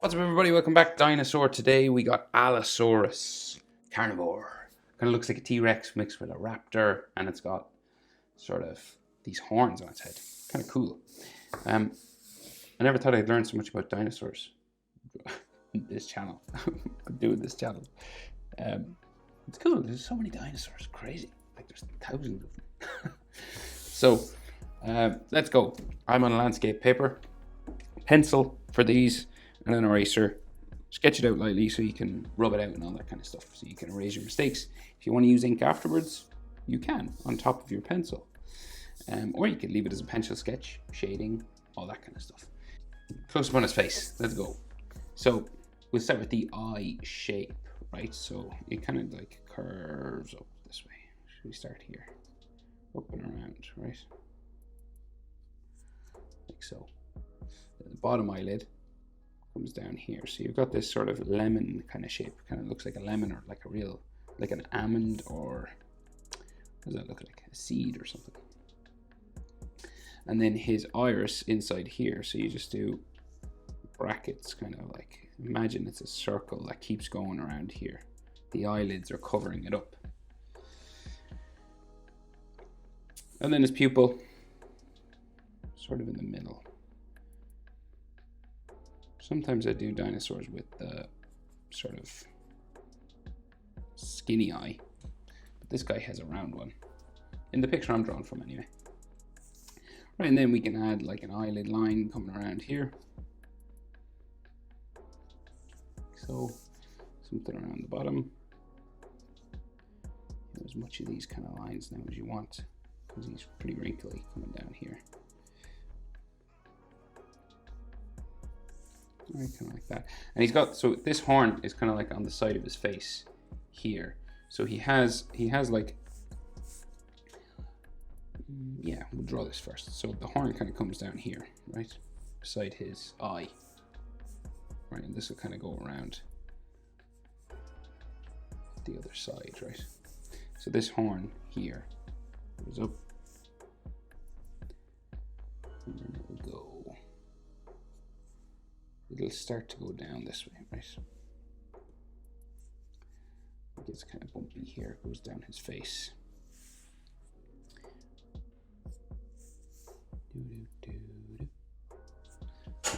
What's up, everybody? Welcome back. Dinosaur. Today we got Allosaurus, carnivore. Kind of looks like a T-Rex mixed with a raptor, and it's got sort of these horns on its head. Kind of cool. I never thought I'd learn so much about dinosaurs in this channel. I'm doing this channel. It's cool. There's so many dinosaurs. Crazy. Like there's thousands of them. So let's go. I'm on landscape paper, pencil for these, and an eraser. Sketch it out lightly so you can rub it out and all that kind of stuff, so you can erase your mistakes. If you want to use ink afterwards, you can, on top of your pencil. Or you could leave it as a pencil sketch, shading, all that kind of stuff. Close up on his face. Let's go. So we'll start with the eye shape, right? So it kind of like curves up this way. Should we start here? Up and around, right? Like so. The bottom eyelid comes down here. So you've got this sort of lemon kind of shape. Kind of looks like a lemon, or like a real, like an almond, or what does that look like? A seed or something. And then his iris inside here. So you just do brackets, kind of like, imagine it's a circle that keeps going around here. The eyelids are covering it up. And then his pupil, sort of in the middle. Sometimes I do dinosaurs with the sort of skinny eye, but this guy has a round one. In the picture I'm drawn from anyway. Right, and then we can add like an eyelid line coming around here. So, something around the bottom. As much of these kind of lines now as you want, because he's pretty wrinkly coming down here. Right, kind of like that. And he's got, so this horn is kind of like on the side of his face here. So he has like, yeah, we'll draw this first. So the horn kind of comes down here, right, beside his eye. Right, and this will kind of go around the other side, right? So this horn here goes up, and then it will go, it'll start to go down this way, right? It gets kind of bumpy here, it goes down his face.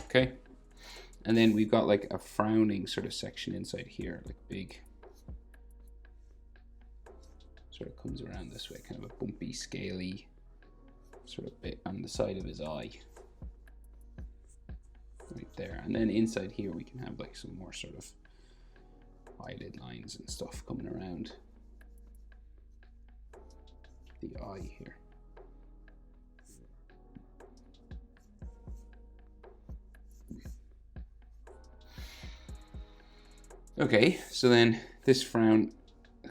Okay, and then we've got like a frowning sort of section inside here, like big, sort of comes around this way, kind of a bumpy, scaly sort of bit on the side of his eye. Right there, and then inside here we can have like some more sort of eyelid lines and stuff coming around the eye here. Okay, so then this frown,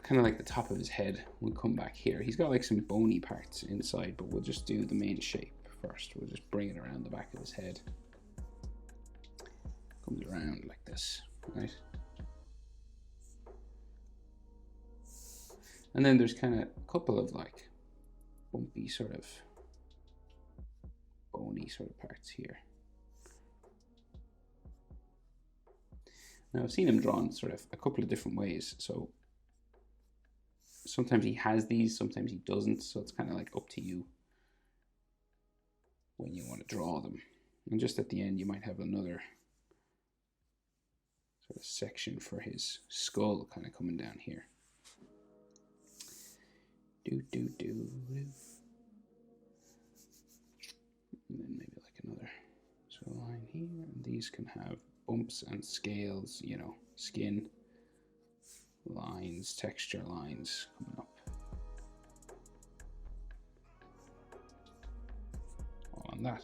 kind of like the top of his head, will come back here. He's got like some bony parts inside, but we'll just do the main shape first. We'll just bring it around the back of his head. Comes around like this, right? And then there's kind of a couple of like bumpy sort of bony sort of parts here. Now I've seen him drawn sort of a couple of different ways. So sometimes he has these, sometimes he doesn't. So it's kind of like up to you when you want to draw them. And just at the end, you might have another sort of section for his skull kind of coming down here. And then maybe like another sort of line here. And these can have bumps and scales, you know, skin lines, texture lines coming up. All on that.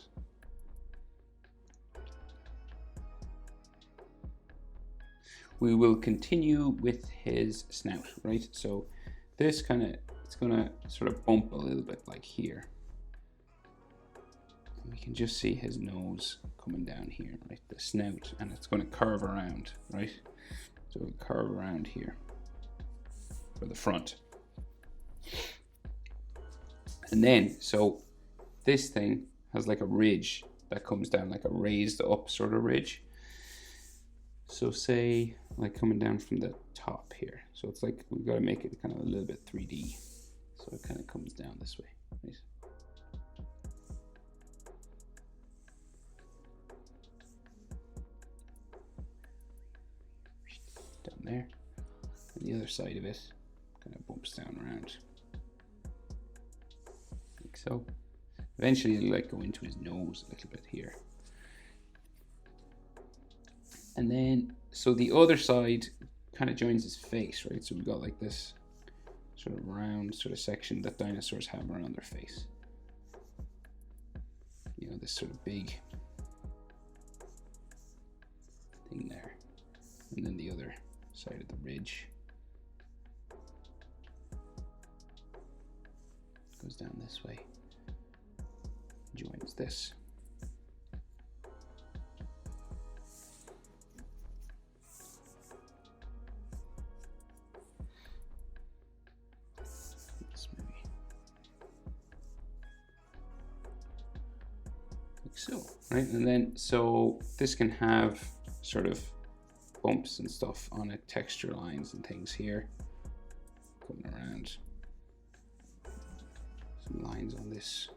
We will continue with his snout, right? So this kind of, it's gonna sort of bump a little bit like here. And we can just see his nose coming down here, right? The snout, and it's gonna curve around, right? So it'll curve around here for the front. And then, so this thing has like a ridge that comes down, like a raised up sort of ridge. So say like coming down from the top here. So it's like we've got to make it kind of a little bit 3D. So it kind of comes down this way. Right? Down there. And the other side of it kind of bumps down around. Like so. Eventually it'll like go into his nose a little bit here. And then, so the other side kind of joins his face, right? So we've got like this sort of round sort of section that dinosaurs have around their face. You know, this sort of big thing there. And then the other side of the ridge goes down this way, joins this. So, right, and then so this can have sort of bumps and stuff on it, texture lines and things here, coming around, some lines on this.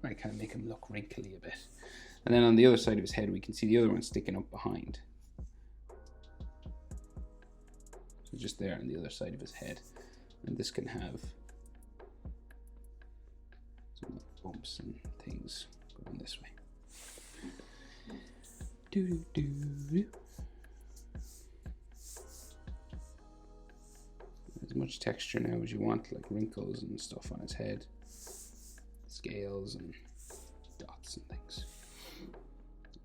Right, kind of make him look wrinkly a bit. And then on the other side of his head, we can see the other one sticking up behind. So just there on the other side of his head. And this can have some bumps and things going this way. As much texture now as you want, like wrinkles and stuff on his head. Scales and dots and things.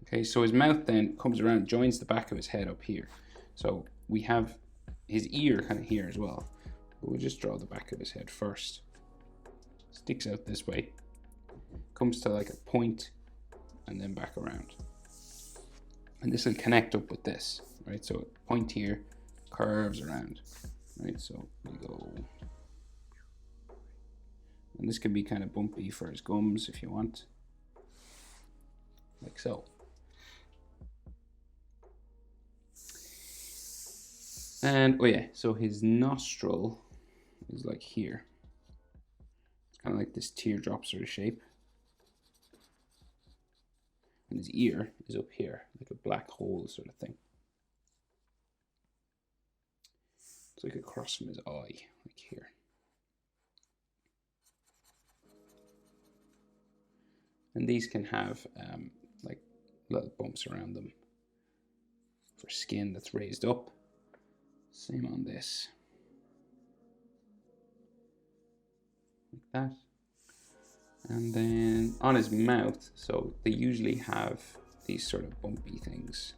Okay, so his mouth then comes around, joins the back of his head up here. So we have his ear kind of here as well. But we'll just draw the back of his head first. Sticks out this way, comes to like a point, and then back around. And this will connect up with this, right? So point here, curves around, right? So we go. And this can be kind of bumpy for his gums if you want, like so. And oh yeah, so his nostril is like here. It's kind of like this teardrop sort of shape. And his ear is up here, like a black hole sort of thing. It's like across from his eye, like here. And these can have like little bumps around them for skin that's raised up. Same on this. Like that. And then on his mouth, so they usually have these sort of bumpy things.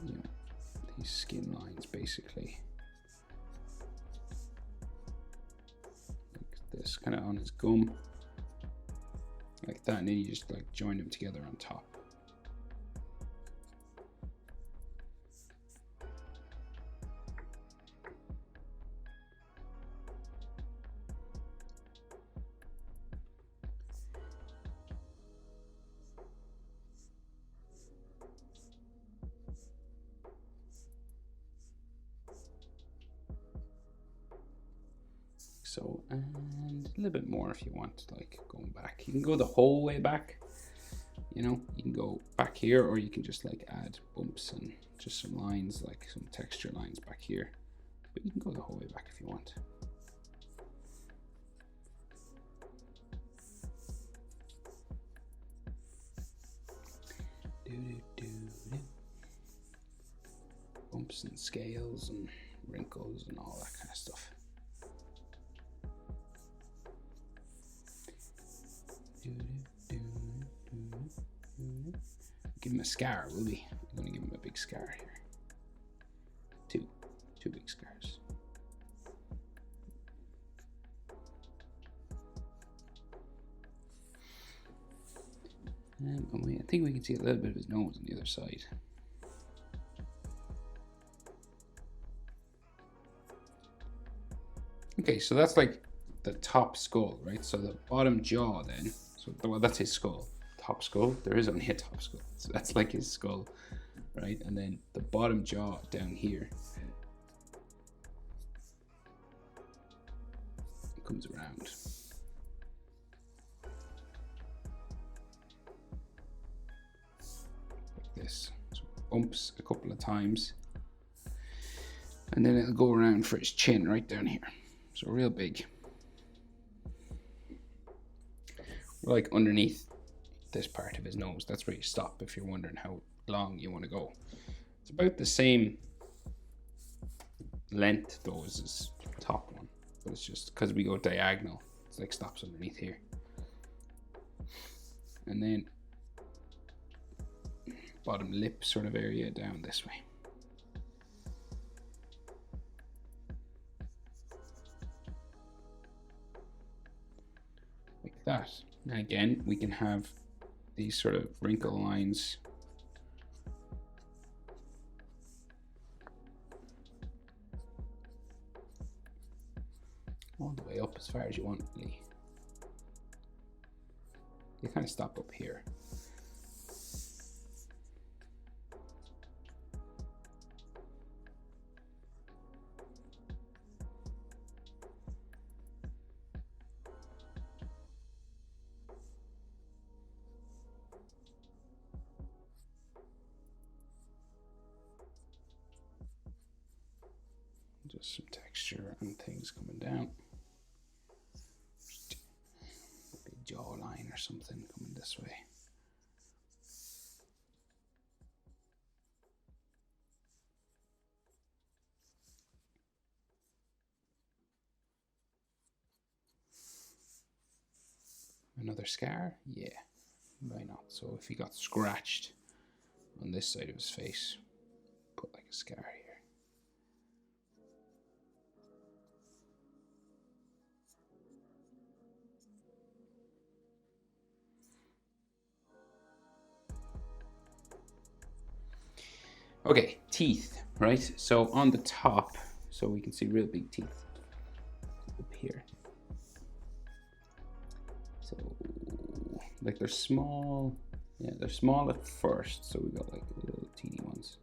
You know, these skin lines basically. Like this, kind of on his gum. Like that, and then you just like join them together on top. So, and a little bit more if you want, like going back. You can go the whole way back, you know, you can go back here, or you can just like add bumps and just some lines, like some texture lines back here. But you can go the whole way back if you want. Bumps and scales and wrinkles and all that kind of stuff. Give him a scar, will we? I'm going to give him a big scar here. Two big scars. I think we can see a little bit of his nose on the other side. Okay, so that's like the top skull, right? So the bottom jaw then, so well, that's his skull. Top skull, there is only a top skull. So that's like his skull, right? And then the bottom jaw down here comes around. Like this. So it bumps a couple of times. And then it'll go around for his chin right down here. So real big. Like underneath this part of his nose. That's where you stop if you're wondering how long you want to go. It's about the same length though as his top one. But it's just because we go diagonal. It's like stops underneath here. And then bottom lip sort of area down this way. Like that. And again, we can have these sort of wrinkle lines all the way up as far as you want, really. They kind of stop up here. Just some texture and things coming down. Big jawline or something coming this way. Another scar? Yeah, why not? So if he got scratched on this side of his face, put like a scar here. Okay, teeth, right? So on the top, so we can see real big teeth up here. So, like they're small, yeah, they're small at first. So we got like little teeny ones.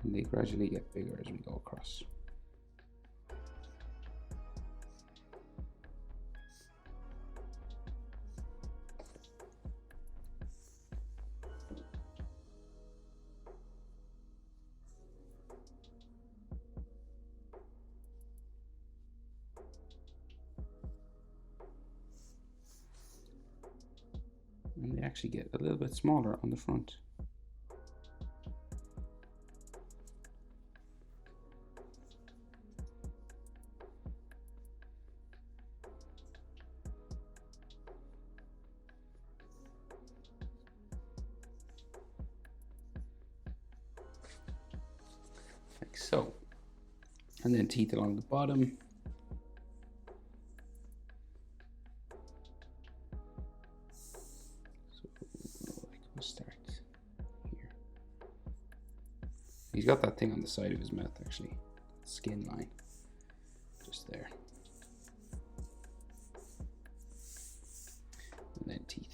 And they gradually get bigger as we go across. And they actually get a little bit smaller on the front. Like so. And then teeth along the bottom. Start here. He's got that thing on the side of his mouth, actually, skin line, just there, and then teeth.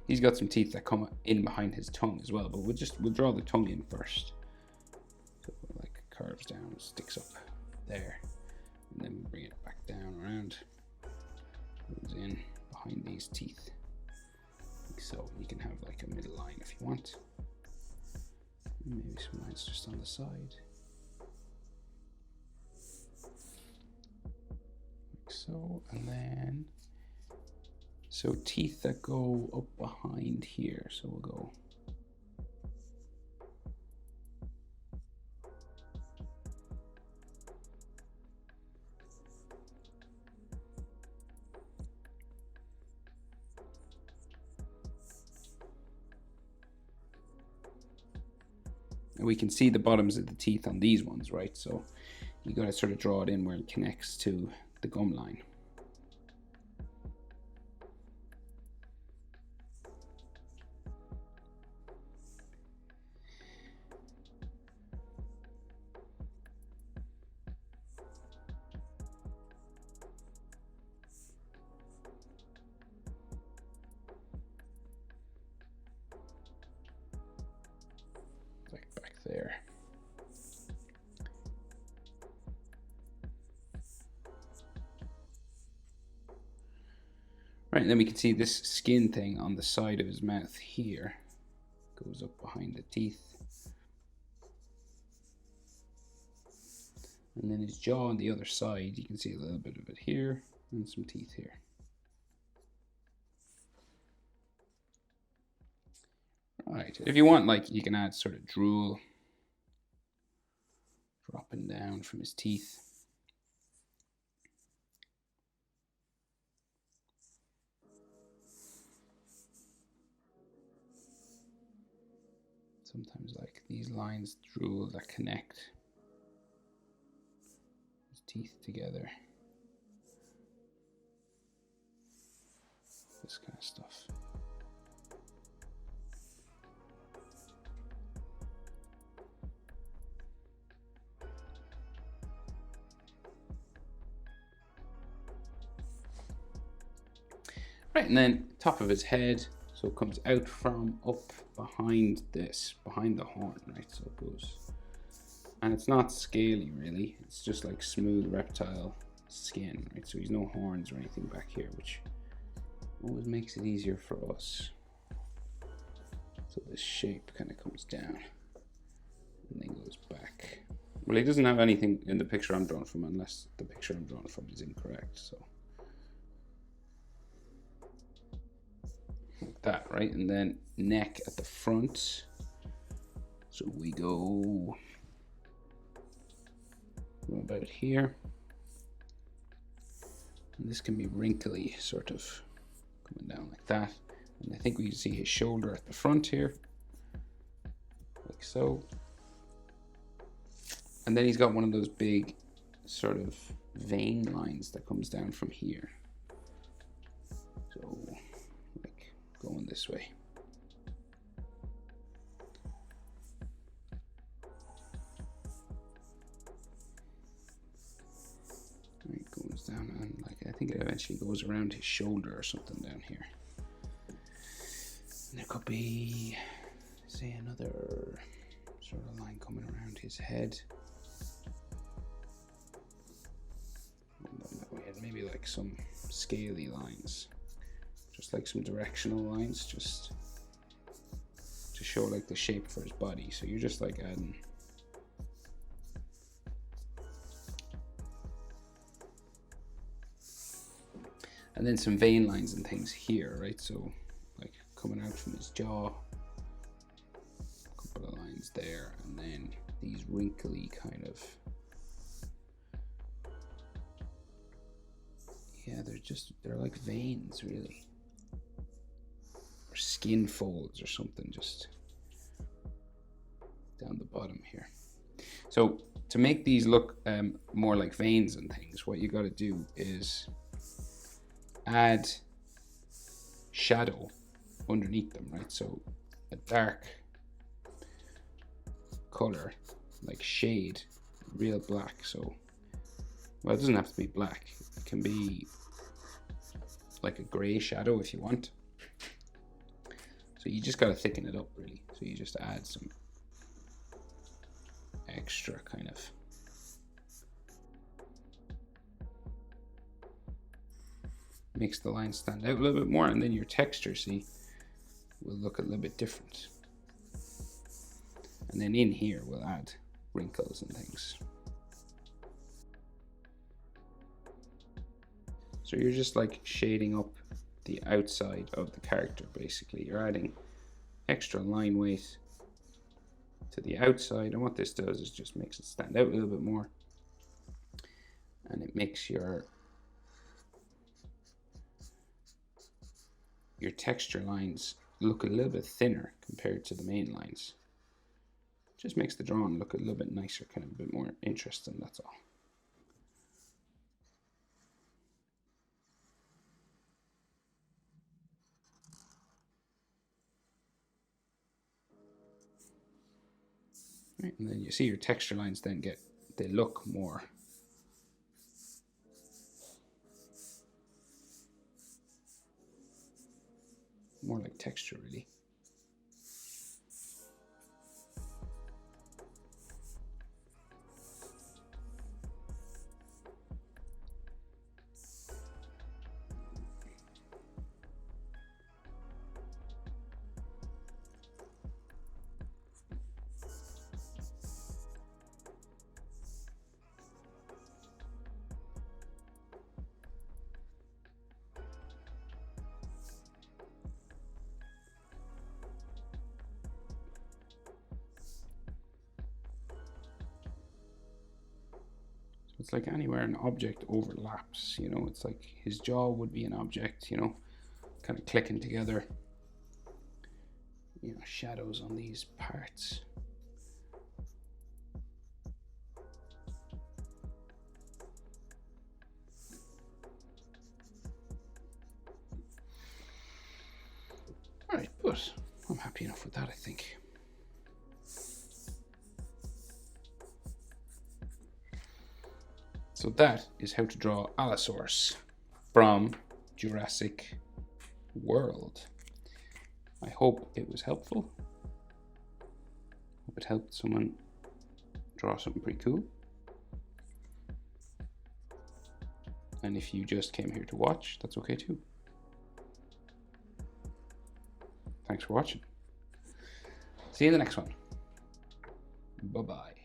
He's got some teeth that come in behind his tongue as well, but we'll draw the tongue in first. So it like curves down, sticks up there, and then bring it back down around. Goes in behind these teeth. Like so. You can have like a middle line if you want. And maybe some lines just on the side. Like so, and then so teeth that go up behind here. So we'll go we can see the bottoms of the teeth on these ones, right? So you got to sort of draw it in where it connects to the gum line. Like back there. Right, and then we can see this skin thing on the side of his mouth here. Goes up behind the teeth. And then his jaw on the other side, you can see a little bit of it here and some teeth here. Right, if you want, like, you can add sort of drool dropping down from his teeth. Sometimes like these lines, drool that connect his teeth together. This kind of stuff. Right, and then top of his head, so it comes out from up behind this, behind the horn, right? So it goes, and it's not scaly really, it's just like smooth reptile skin, right? So he's no horns or anything back here, which always makes it easier for us. So this shape kind of comes down and then goes back. Well, he doesn't have anything in the picture I'm drawing from, unless the picture I'm drawing from is incorrect. So like that, right? And then neck at the front. So we go about here. And this can be wrinkly, sort of coming down like that. And I think we can see his shoulder at the front here, like so. And then he's got one of those big sort of vein lines that comes down from here. So like going this way. It goes down and like I think it eventually goes around his shoulder or something down here. And there could be, say, another sort of line coming around his head. Maybe like some scaly lines, just like some directional lines, just to show like the shape for his body. So you're just like adding and then some vein lines and things here, right? So like coming out from his jaw, a couple of lines there, and then these wrinkly kind of, yeah, they're like veins really, or skin folds or something, just down the bottom here. So to make these look more like veins and things, what you got to do is add shadow underneath them, right? So a dark color, like shade, real black. So, well, it doesn't have to be black. It can be like a gray shadow if you want. So you just got to thicken it up really. So you just add some extra kind of makes the line stand out a little bit more, and then your texture, see, will look a little bit different. And then in here we'll add wrinkles and things. So you're just like shading up the outside of the character basically. You're adding extra line weight to the outside, and what this does is just makes it stand out a little bit more, and it makes your texture lines look a little bit thinner compared to the main lines, Just makes the drawing look a little bit nicer, kind of a bit more interesting, that's all. Right, and then you see your texture lines then they look more like texture, really. It's like anywhere an object overlaps, you know, it's like his jaw would be an object, you know, kind of clicking together, you know, shadows on these parts. All right, but I'm happy enough with that, I think. So that is how to draw Allosaurus from Jurassic World. I hope it was helpful. Hope it helped someone draw something pretty cool. And if you just came here to watch, that's okay too. Thanks for watching. See you in the next one. Bye-bye.